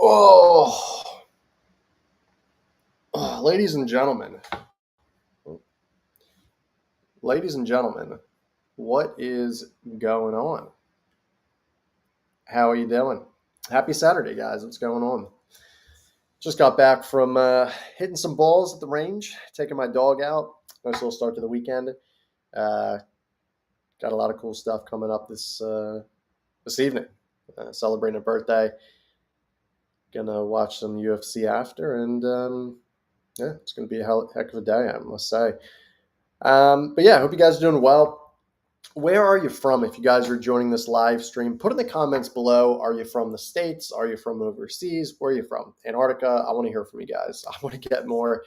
Oh, ladies and gentlemen, what is going on? How are you doing? Happy Saturday, guys. What's going on? Just got back from hitting some balls at the range, taking my dog out. Nice little start to the weekend. Uh, got a lot of cool stuff coming up this evening. Celebrating a birthday. Gonna watch some UFC after, and yeah, it's gonna be a heck of a day, I must say. But yeah, I hope you guys are doing well. Where are you from? If you guys are joining this live stream, put in the comments below. Are you from the States? Are you from overseas? Where are you from? Antarctica? I want to hear from you guys. I want to get more,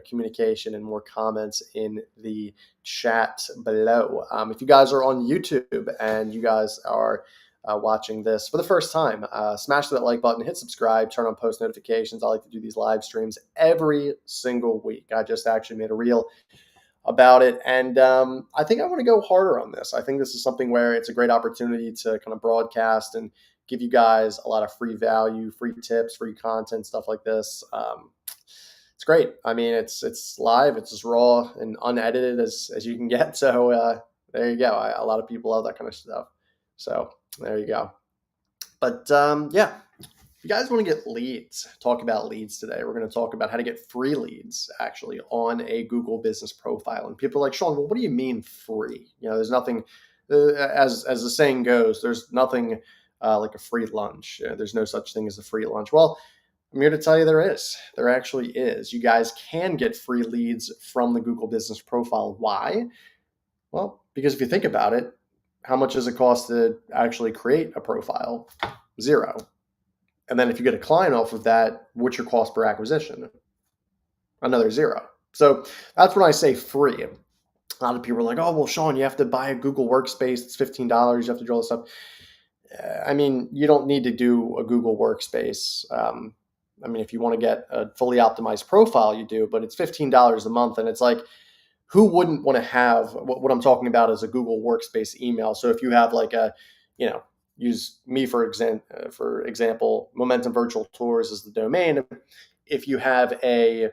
communication and more comments in the chat below. If you guys are on YouTube and you guys are watching this for the first time, smash that like button, hit subscribe, turn on post notifications. I like to do these live streams every single week. I just actually made a reel about it. And I think I want to go harder on this. I think this is something where it's a great opportunity to kind of broadcast and give you guys a lot of free value, free tips, free content, stuff like this. It's great. I mean, it's live, it's as raw and unedited as you can get. So there you go. A lot of people love that kind of stuff. So there you go. But yeah. If you guys want to get leads, talk about leads today. We're going to talk about how to get free leads actually on a Google business profile. And people are like, Sean, well, what do you mean free? There's nothing, as the saying goes, there's nothing like a free lunch. There's no such thing as a free lunch. Well, I'm here to tell you there is. There actually is. You guys can get free leads from the Google business profile. Why? Well, because if you think about it, how much does it cost to actually create a profile? Zero. And then if you get a client off of that, what's your cost per acquisition? Another zero. So that's when I say free. A lot of people are like, oh, well, Sean, you have to buy a Google Workspace. It's $15. You have to do all this stuff. I mean, you don't need to do a Google Workspace. I mean, if you want to get a fully optimized profile, you do, but it's $15 a month. And it's like, who wouldn't want to have what I'm talking about is a Google Workspace email. So if you have like use me for example, Momentum Virtual Tours is the domain. If you have a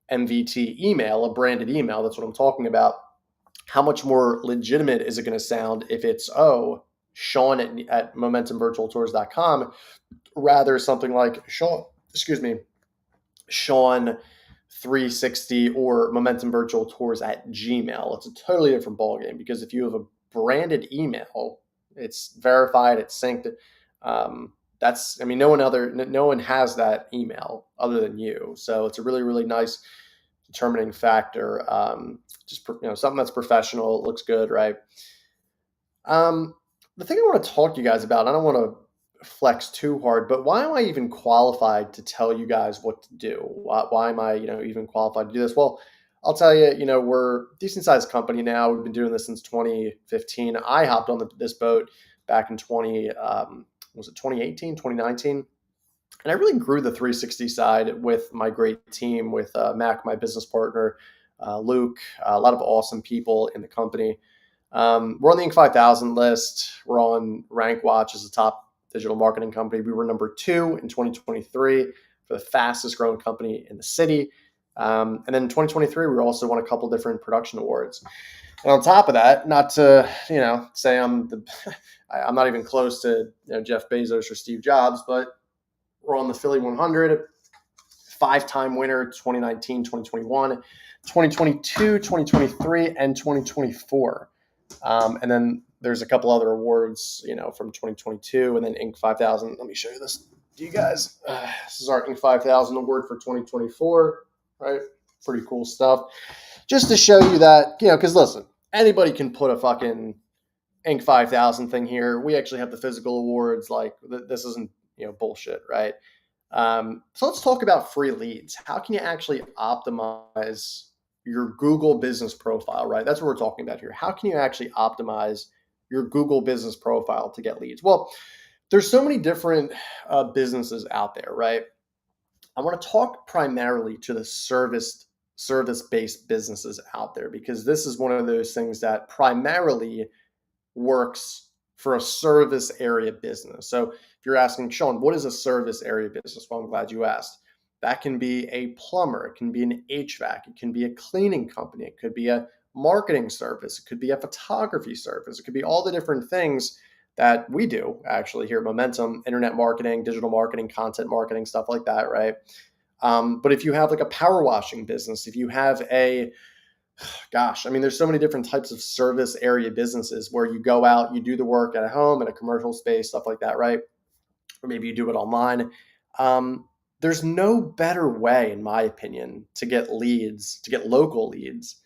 MVT email, a branded email, that's what I'm talking about. How much more legitimate is it going to sound if it's, Sean at MomentumVirtualTours.com, rather something like Sean 360 or Momentum Virtual Tours at Gmail. It's a totally different ballgame because if you have a branded email, it's verified, it's synced. No one has that email other than you. So it's a really, really nice determining factor. Something that's professional, looks good, right? The thing I want to talk to you guys about, I don't want to flex too hard, but why am I even qualified to tell you guys what to do? Why am I, even qualified to do this? Well, I'll tell you, we're a decent sized company now. We've been doing this since 2015. I hopped on this boat back in 2018, 2019. And I really grew the 360 side with my great team, with Mac, my business partner, Luke, a lot of awesome people in the company. We're on the Inc. 5000 list. We're on RankWatch as a top digital marketing company. We were number 2 in 2023 for the fastest growing company in the city. And then in 2023, we also won a couple different production awards. And on top of that, not to say I'm not even close to Jeff Bezos or Steve Jobs, but we're on the Philly 100, 5-time winner, 2019, 2021, 2022, 2023, and 2024. And then there's a couple other awards, from 2022, and then Inc. 5000. Let me show you this to you guys. This is our Inc. 5000 award for 2024, right? Pretty cool stuff. Just to show you that, because listen, anybody can put a fucking Inc. 5000 thing here. We actually have the physical awards. Like, this isn't, bullshit, right? So let's talk about free leads. How can you actually optimize your Google business profile, right? That's what we're talking about here. How can you actually optimize your Google business profile to get leads? Well, there's so many different businesses out there, right? I want to talk primarily to the service-based businesses out there, because this is one of those things that primarily works for a service area business. So if you're asking, Sean, what is a service area business? Well, I'm glad you asked. That can be a plumber, it can be an HVAC, it can be a cleaning company, it could be a marketing service, it could be a photography service, it could be all the different things that we do actually here at Momentum: internet marketing, digital marketing, content marketing, stuff like that, right? But if you have like a power washing business, if you have a, gosh, I mean, there's so many different types of service area businesses where you go out, you do the work at home in a commercial space, stuff like that, right? Or maybe you do it online. Um, there's no better way, in my opinion, to get leads, to get local leads,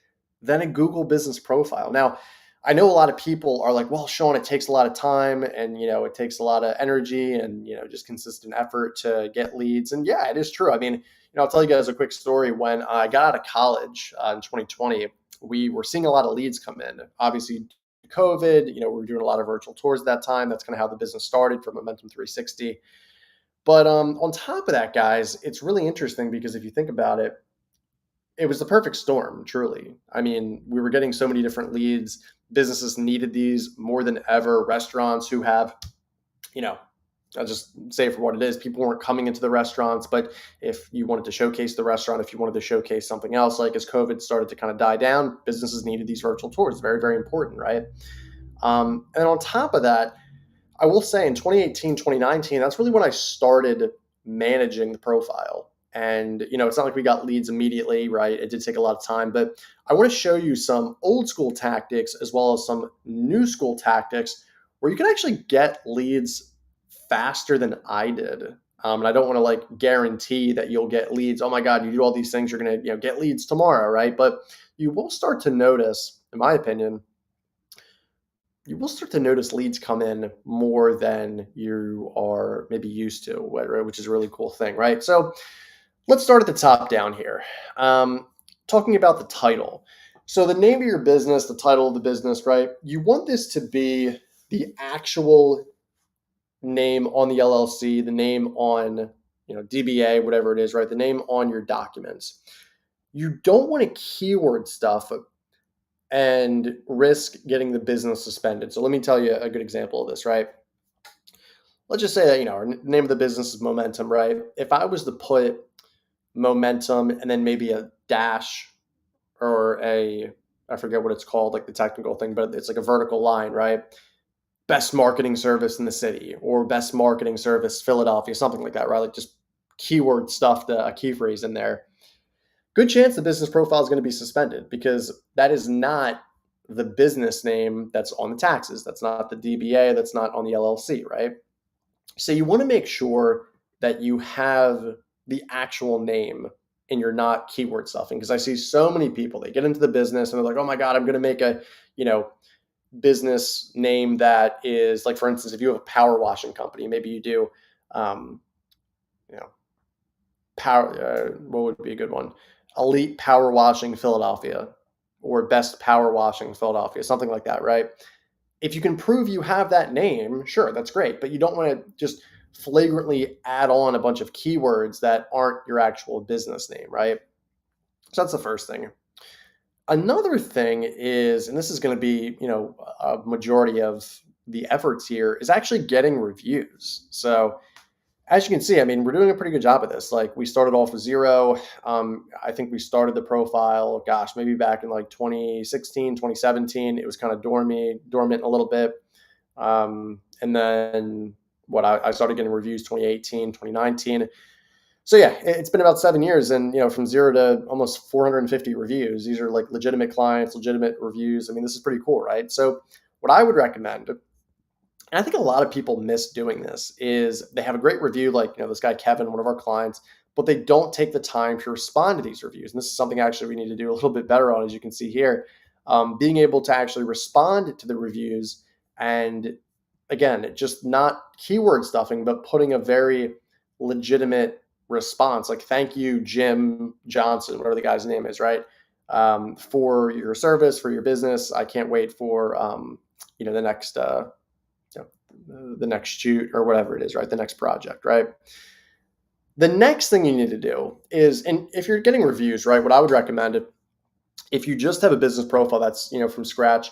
than a Google business profile. Now, I know a lot of people are like, well, Sean, it takes a lot of time and, it takes a lot of energy and, just consistent effort to get leads. And yeah, it is true. I mean, I'll tell you guys a quick story. When I got out of college in 2020, we were seeing a lot of leads come in. Obviously, COVID, we were doing a lot of virtual tours at that time. That's kind of how the business started for Momentum 360. But on top of that, guys, it's really interesting because if you think about it, it was the perfect storm, truly. I mean, we were getting so many different leads. Businesses needed these more than ever. Restaurants who have, I'll just say it for what it is. People weren't coming into the restaurants, but if you wanted to showcase the restaurant, if you wanted to showcase something else, like as COVID started to kind of die down, businesses needed these virtual tours. Very, very important, right? And on top of that, I will say in 2018, 2019, that's really when I started managing the profile. And, it's not like we got leads immediately, right? It did take a lot of time, but I want to show you some old school tactics as well as some new school tactics where you can actually get leads faster than I did. And I don't want to like guarantee that you'll get leads. Oh my God, you do all these things, you're going to, get leads tomorrow, right? But you will start to notice, in my opinion, you will start to notice leads come in more than you are maybe used to, which is a really cool thing, right? So let's start at the top down here. Talking about the title. So the name of your business, the title of the business, right? You want this to be the actual name on the LLC, the name on, DBA, whatever it is, right? The name on your documents. You don't want to keyword stuff and risk getting the business suspended. So let me tell you a good example of this, right? Let's just say that, our name of the business is Momentum, right? If I was to put Momentum and then maybe a dash or I forget what it's called, like the technical thing, but it's like a vertical line, right? Best marketing service in the city or best marketing service Philadelphia, something like that, right? Like just keyword stuff, a key phrase in there. Good chance the business profile is going to be suspended because that is not the business name that's on the taxes. That's not the DBA. That's not on the LLC, right? So you want to make sure that you have the actual name and you're not keyword stuffing, because I see so many people, they get into the business and they're like, oh my God, I'm going to make a, business name that is like, for instance, if you have a power washing company, maybe you do, power, what would be a good one? Elite Power Washing Philadelphia or Best Power Washing Philadelphia, something like that, right? If you can prove you have that name, sure, that's great, but you don't want to just flagrantly add on a bunch of keywords that aren't your actual business name, right? So that's the first thing. Another thing is, and this is going to be, a majority of the efforts here, is actually getting reviews. So as you can see, I mean, we're doing a pretty good job of this. Like we started off with 0. I think we started the profile, gosh, maybe back in like 2016, 2017. It was kind of dormant a little bit. And then I started getting reviews 2018, 2019. So yeah, it's been about 7 years, and from 0 to almost 450 reviews. These are like legitimate clients, legitimate reviews. I mean, this is pretty cool, right? So what I would recommend, and I think a lot of people miss doing this, is they have a great review, like this guy Kevin, one of our clients, but they don't take the time to respond to these reviews. And this is something actually we need to do a little bit better on, as you can see here, being able to actually respond to the reviews, and again, just not keyword stuffing, but putting a very legitimate response, like thank you, Jim Johnson, whatever the guy's name is, right? For your service, for your business. I can't wait for the next the next shoot or whatever it is, right? The next project, right? The next thing you need to do is, and if you're getting reviews, right, what I would recommend, if you just have a business profile that's, from scratch,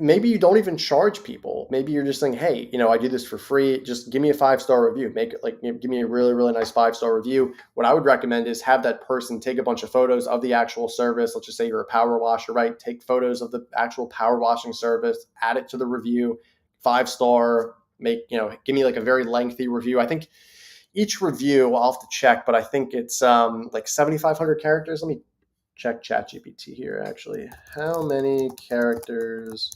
maybe you don't even charge people. Maybe you're just saying, hey, I do this for free. Just give me a 5-star review. Make it like, give me a really, really nice 5-star review. What I would recommend is have that person take a bunch of photos of the actual service. Let's just say you're a power washer, right? Take photos of the actual power washing service, add it to the review, 5-star, give me like a very lengthy review. I think each review, I'll have to check, but I think it's like 7,500 characters. Let me check ChatGPT here, actually. How many characters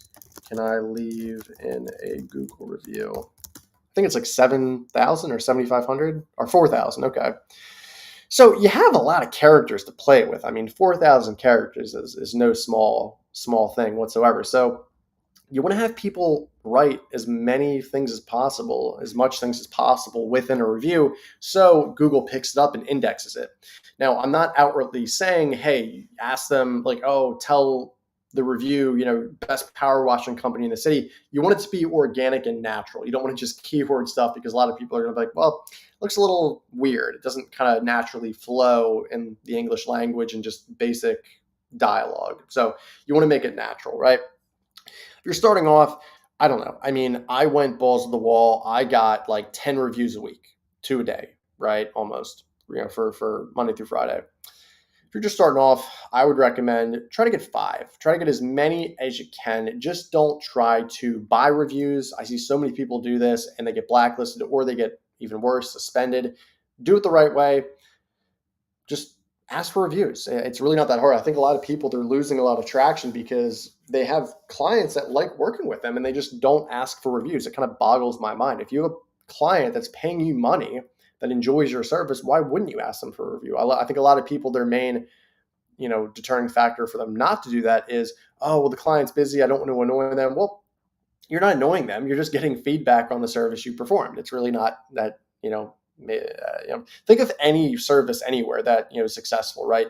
can I leave in a Google review? I think it's like 7,000 or 7,500 or 4,000. Okay. So you have a lot of characters to play with. I mean, 4,000 characters is no small thing whatsoever. So you want to have people write as many things as possible, as much things as possible within a review, so Google picks it up and indexes it. Now, I'm not outwardly saying, hey, ask them like, oh, tell the review, best power washing company in the city. You want it to be organic and natural. You don't want to just keyword stuff, because a lot of people are going to be like, well, it looks a little weird. It doesn't kind of naturally flow in the English language and just basic dialogue. So you want to make it natural, right? If you're starting off, I don't know. I mean, I went balls to the wall. I got like 10 reviews a week, 2 a day, right? Almost, for Monday through Friday. If you're just starting off, I would recommend try to get 5. Try to get as many as you can. Just don't try to buy reviews. I see so many people do this and they get blacklisted, or they get, even worse, suspended. Do it the right way. Just ask for reviews. It's really not that hard. I think a lot of people, they're losing a lot of traction because they have clients that like working with them and they just don't ask for reviews. It kind of boggles my mind. If you have a client that's paying you money, that enjoys your service, why wouldn't you ask them for a review? I think a lot of people, their main deterring factor for them not to do that is, oh, well, the client's busy, I don't want to annoy them. Well, you're not annoying them. You're just getting feedback on the service you performed. It's really not that, think of any service anywhere that is successful, right?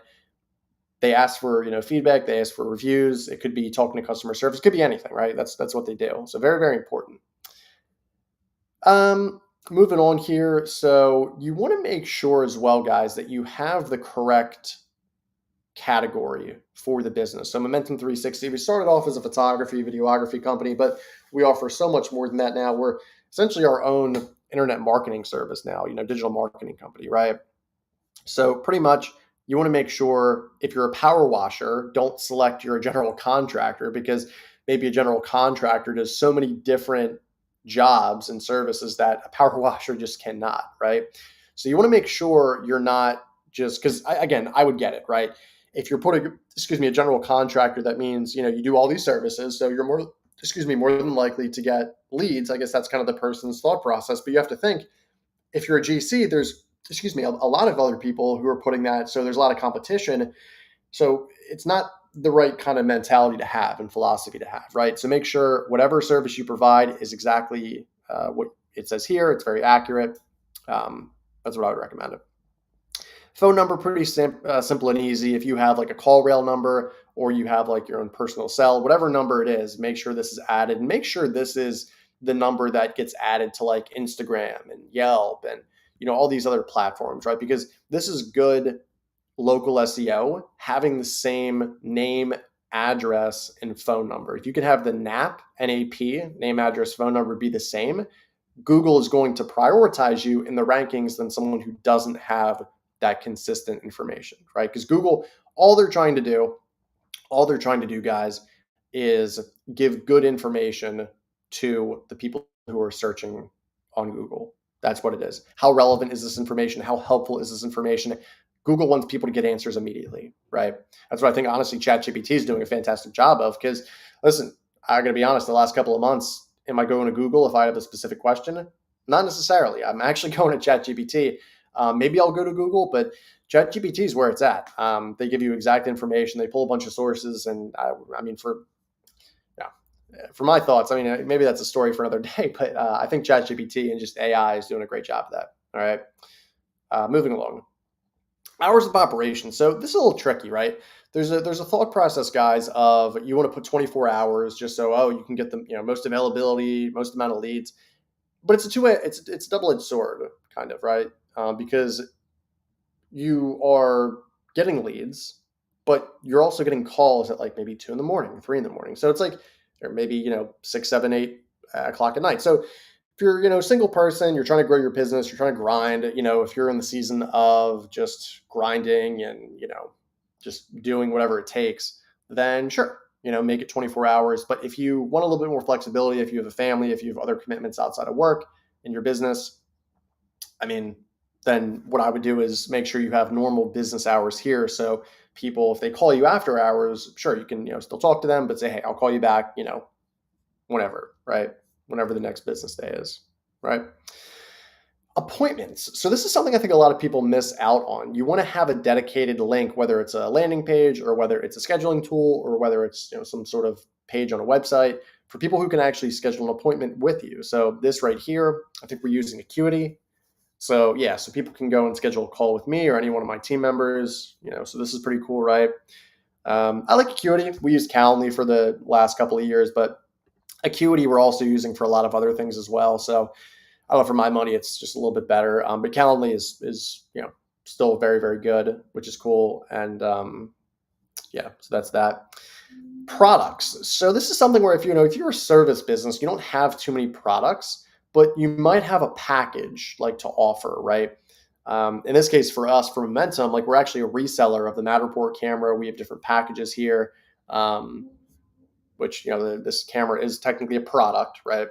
They ask for feedback, they ask for reviews. It could be talking to customer service, it could be anything, right? That's what they do. So very, very important. Moving on here. So you want to make sure as well, guys, that you have the correct category for the business. So Momentum 360, we started off as a photography, videography company, but we offer so much more than that now. We're essentially our own internet marketing service now, digital marketing company, right? So pretty much you want to make sure, if you're a power washer, don't select you're a general contractor, because maybe a general contractor does so many different jobs and services that a power washer just cannot, right? So you want to make sure you're not just, because again, I would get it, right? If you're putting, a general contractor, that means, you do all these services. So you're more than likely to get leads. I guess that's kind of the person's thought process. But you have to think, if you're a GC, there's, a lot of other people who are putting that. So there's a lot of competition. So it's not the right kind of mentality to have and philosophy to have, right? So make sure whatever service you provide is exactly what it says here. It's very accurate. That's what I would recommend. Phone number, pretty simple and easy. If you have like a call rail number, or you have like your own personal cell, whatever number it is, make sure this is added, and make sure this is the number that gets added to like Instagram and Yelp and all these other platforms, right? Because this is good local SEO, having the same name, address, and phone number. If you could have the NAP, name, address, phone number, be the same, Google is going to prioritize you in the rankings than someone who doesn't have that consistent information, right? Because Google, all they're trying to do, guys, is give good information to the people who are searching on Google. That's what it is. How relevant is this information? How helpful is this information? Google wants people to get answers immediately, right? That's what I think, honestly, ChatGPT is doing a fantastic job of. Because, listen, I got to be honest, the last couple of months, am I going to Google if I have a specific question? Not necessarily. I'm actually going to ChatGPT. Maybe I'll go to Google, but ChatGPT is where it's at. They give you exact information. They pull a bunch of sources, and for my thoughts, maybe that's a story for another day. But I think ChatGPT and just AI is doing a great job of that. All right, moving along. Hours of operation. So this is a little tricky, right? There's a thought process, guys, of you want to put 24 hours just so you can get the most availability, most amount of leads. But it's a two-way. It's a double-edged sword, kind of, right? Because you are getting leads, but you're also getting calls at like maybe 2 in the morning, 3 in the morning. So it's like or maybe, 6, 7, 8 o'clock at night. So if you're, a single person, you're trying to grow your business, you're trying to grind, if you're in the season of just grinding and, just doing whatever it takes, then sure, make it 24 hours. But if you want a little bit more flexibility, if you have a family, if you have other commitments outside of work in your business, I mean, then what I would do is make sure you have normal business hours here. So people, if they call you after hours, sure, you can, still talk to them, but say, hey, I'll call you back, whenever, right? Whenever the next business day is, right? Appointments. So this is something I think a lot of people miss out on. You want to have a dedicated link, whether it's a landing page or whether it's a scheduling tool or whether it's some sort of page on a website for people who can actually schedule an appointment with you. So this right here, I think we're using Acuity. So yeah, so people can go and schedule a call with me or any one of my team members. So this is pretty cool, right? I like Acuity. We used Calendly for the last couple of years, but Acuity we're also using for a lot of other things as well. So I don't know, for my money, it's just a little bit better. But Calendly is still very, very good, which is cool. And yeah, so that's that. Products. So this is something where if you're a service business, you don't have too many products, but you might have a package like to offer, right? In this case, for us, for Momentum, like we're actually a reseller of the Matterport camera. We have different packages here, which this camera is technically a product, right?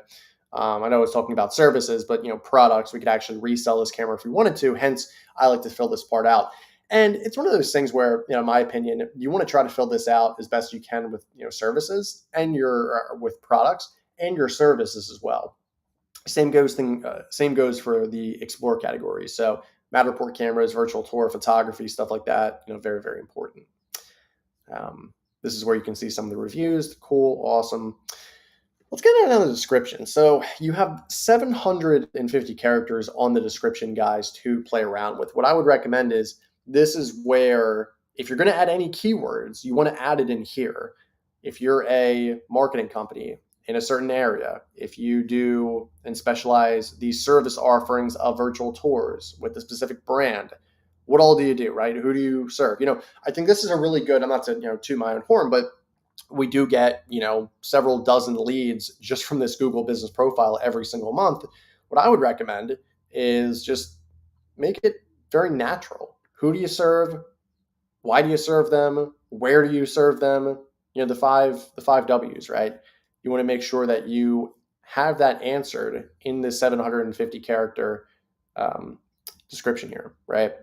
I know I was talking about services, but products, we could actually resell this camera if we wanted to. Hence, I like to fill this part out. And it's one of those things where, in my opinion, you want to try to fill this out as best you can with services and with products and your services as well. Same goes for the Explore category. So Matterport cameras, virtual tour, photography, stuff like that. Very, very important. This is where you can see some of the reviews. Cool, awesome. Let's get into the description. So you have 750 characters on the description, guys, to play around with. What I would recommend is this is where, if you're going to add any keywords, you want to add it in here. If you're a marketing company in a certain area, if you do and specialize these service offerings of virtual tours with a specific brand, what all do you do, right? Who do you serve? I think this is a really good, I'm not to toot my own horn, but we do get, several dozen leads just from this Google Business Profile every single month. What I would recommend is just make it very natural. Who do you serve? Why do you serve them? Where do you serve them? The five W's, right? You want to make sure that you have that answered in the 750 character description here, right?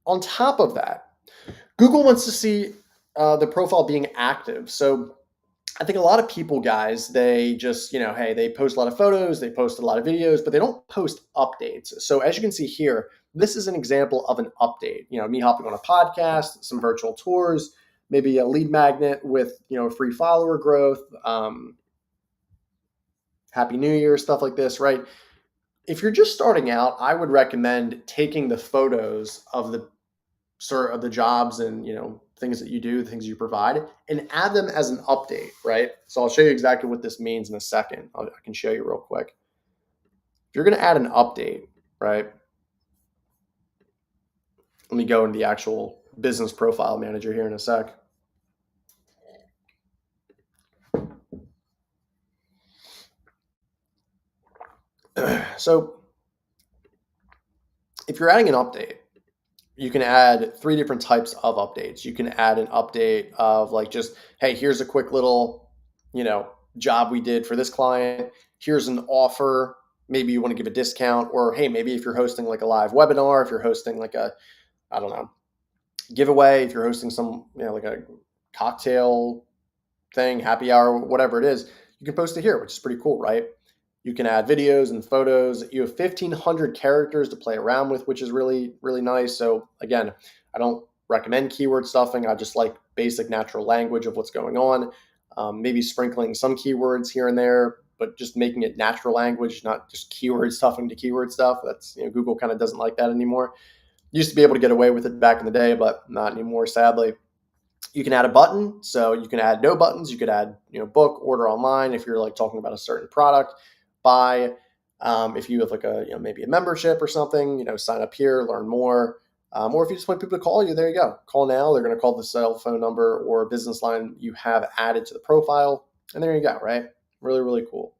On top of that, Google wants to see the profile being active. So I think a lot of people, guys, they just, hey, they post a lot of photos, they post a lot of videos, but they don't post updates. So as you can see here, this is an example of an update. Me hopping on a podcast, some virtual tours, maybe a lead magnet with, free follower growth, Happy New Year, stuff like this, right? If you're just starting out, I would recommend taking the photos of the jobs and, things that you do, the things you provide, and add them as an update, right? So I'll show you exactly what this means in a second. I can show you real quick. If you're going to add an update, right? Let me go into the actual business profile manager here in a sec. So if you're adding an update, you can add 3 different types of updates. You can add an update of like just, hey, here's a quick little, job we did for this client. Here's an offer. Maybe you want to give a discount, or hey, maybe if you're hosting like a live webinar, if you're hosting like a, I don't know, giveaway, if you're hosting some, like a cocktail thing, happy hour, whatever it is, you can post it here, which is pretty cool, right? You can add videos and photos. You have 1,500 characters to play around with, which is really, really nice. So again, I don't recommend keyword stuffing. I just like basic natural language of what's going on. Maybe sprinkling some keywords here and there, but just making it natural language, not just keyword stuffing to keyword stuff. That's, Google kind of doesn't like that anymore. Used to be able to get away with it back in the day, but not anymore, sadly. You can add a button. So you can add no buttons. You could add, book, order online if you're like talking about a certain product. Buy, if you have like a, maybe a membership or something, sign up here, learn more. Or if you just want people to call you, there you go. Call now. They're going to call the cell phone number or business line you have added to the profile. And there you go, right? Really, really cool.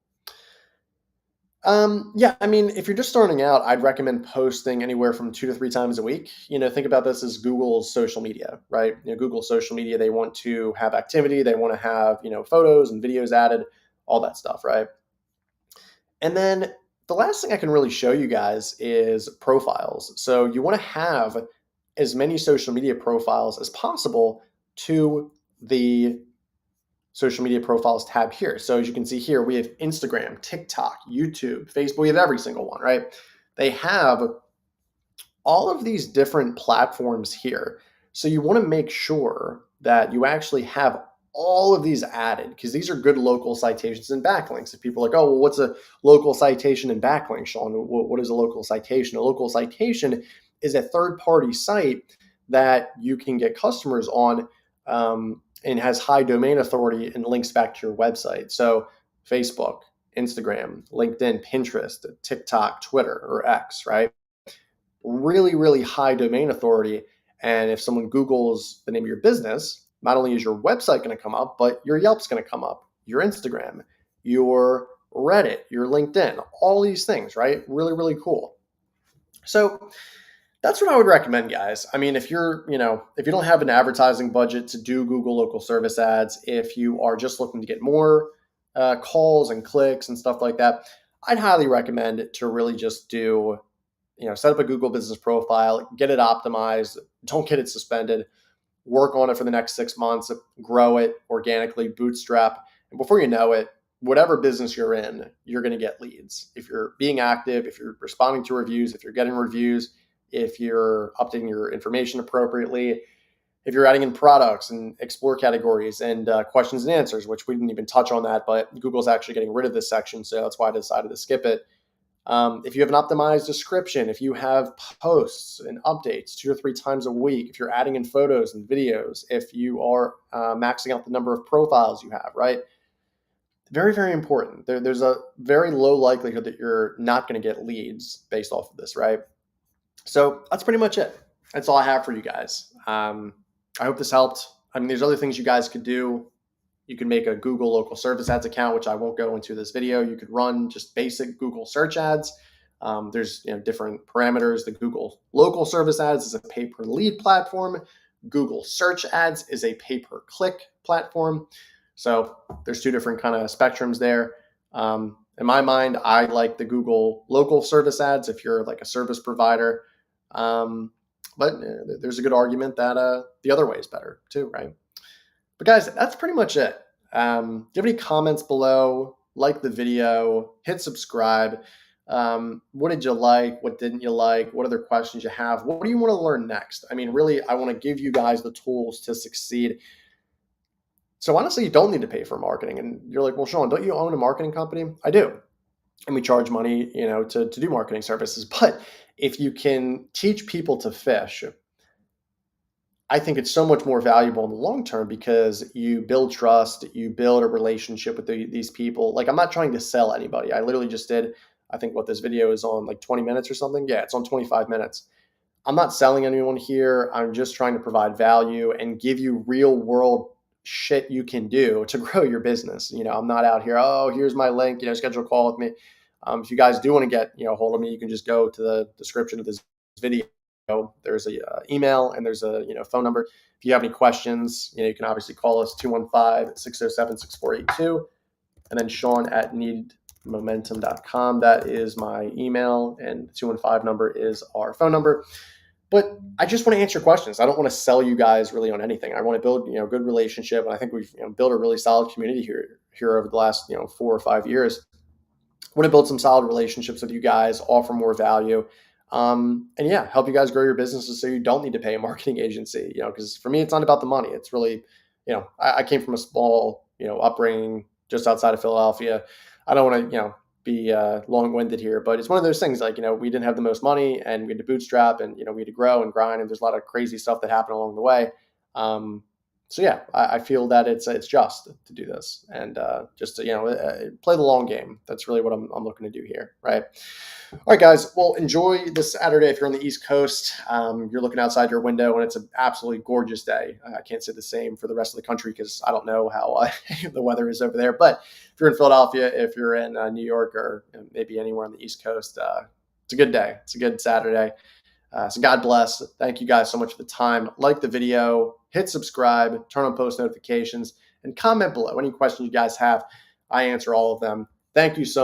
Yeah, I mean, if you're just starting out, I'd recommend posting anywhere from 2 to 3 times a week. Think about this as Google's social media, right? Google's social media, they want to have activity, they want to have, photos and videos added, all that stuff, right? And then the last thing I can really show you guys is profiles. So you want to have as many social media profiles as possible to the social media profiles tab here. So as you can see here, we have Instagram, TikTok, YouTube, Facebook, we have every single one, right? They have all of these different platforms here. So you want to make sure that you actually have all of these added because these are good local citations and backlinks. If people are like, oh, well, what's a local citation and backlink, Sean? What is a local citation? A local citation is a third-party site that you can get customers on and has high domain authority and links back to your website. So Facebook, Instagram, LinkedIn, Pinterest, TikTok, Twitter, or X, right? Really, really high domain authority. And if someone Googles the name of your business, not only is your website going to come up, but your Yelp's going to come up, your Instagram, your Reddit, your LinkedIn, all these things, right? Really, really cool. So that's what I would recommend, guys. I mean, if if you don't have an advertising budget to do Google local service ads, if you are just looking to get more calls and clicks and stuff like that, I'd highly recommend to really just do set up a Google business profile, get it optimized, don't get it suspended, work on it for the next 6 months, grow it organically, bootstrap. And before you know it, whatever business you're in, you're going to get leads. If you're being active, if you're responding to reviews, if you're getting reviews, if you're updating your information appropriately, if you're adding in products and explore categories and questions and answers, which we didn't even touch on that, but Google's actually getting rid of this section. So that's why I decided to skip it. If you have an optimized description, if you have posts and updates 2 to 3 times a week, if you're adding in photos and videos, if you are maxing out the number of profiles you have, right? Very, very important. There's a very low likelihood that you're not going to get leads based off of this, right? So that's pretty much it. That's all I have for you guys. I hope this helped. I mean, there's other things you guys could do. You can make a Google local service ads account, which I won't go into this video. You could run just basic Google search ads. There's different parameters. The Google local service ads is a pay-per-lead platform. Google search ads is a pay-per-click platform. So there's two different kind of spectrums there. In my mind, I like the Google local service ads if you're like a service provider. But there's a good argument that the other way is better too, right? But guys, that's pretty much it. Do you have any comments below? Like the video, hit subscribe. What did you like? What didn't you like? What other questions you have? What do you want to learn next? I mean, really, I want to give you guys the tools to succeed. So honestly, you don't need to pay for marketing. And you're like, well, Sean, don't you own a marketing company? I do. And we charge money, to do marketing services. But if you can teach people to fish, I think it's so much more valuable in the long term because you build trust, you build a relationship with these people. Like, I'm not trying to sell anybody. I literally just did, I think what this video is on, like 20 minutes or something. Yeah, it's on 25 minutes. I'm not selling anyone here. I'm just trying to provide value and give you real world shit you can do to grow your business. I'm not out here, oh, here's my link, schedule a call with me. If you guys do want to get, hold of me, you can just go to the description of this video. There's a email and there's a phone number. If you have any questions, you can obviously call us 215-607-6482, and then Sean at needmomentum.com. That is my email, and the 215 number is our phone number. But I just want to answer questions. I don't want to sell you guys really on anything. I want to build good relationship, and I think we've built a really solid community here over the last 4 or 5 years. I want to build some solid relationships with you guys, offer more value. And yeah, help you guys grow your businesses so you don't need to pay a marketing agency, because for me, it's not about the money. It's really, I came from a small, upbringing just outside of Philadelphia. I don't want to, be long-winded here, but it's one of those things like, we didn't have the most money and we had to bootstrap and, we had to grow and grind, and there's a lot of crazy stuff that happened along the way. So So yeah, I feel that it's just to do this and just to, play the long game. That's really what I'm looking to do here, right? All right, guys. Well, enjoy this Saturday if you're on the East Coast. You're looking outside your window and it's an absolutely gorgeous day. I can't say the same for the rest of the country because I don't know how the weather is over there. But if you're in Philadelphia, if you're in New York, or maybe anywhere on the East Coast, it's a good day. It's a good Saturday. So God bless. Thank you guys so much for the time. Like the video, hit subscribe, turn on post notifications, and comment below any questions you guys have. I answer all of them. Thank you so much.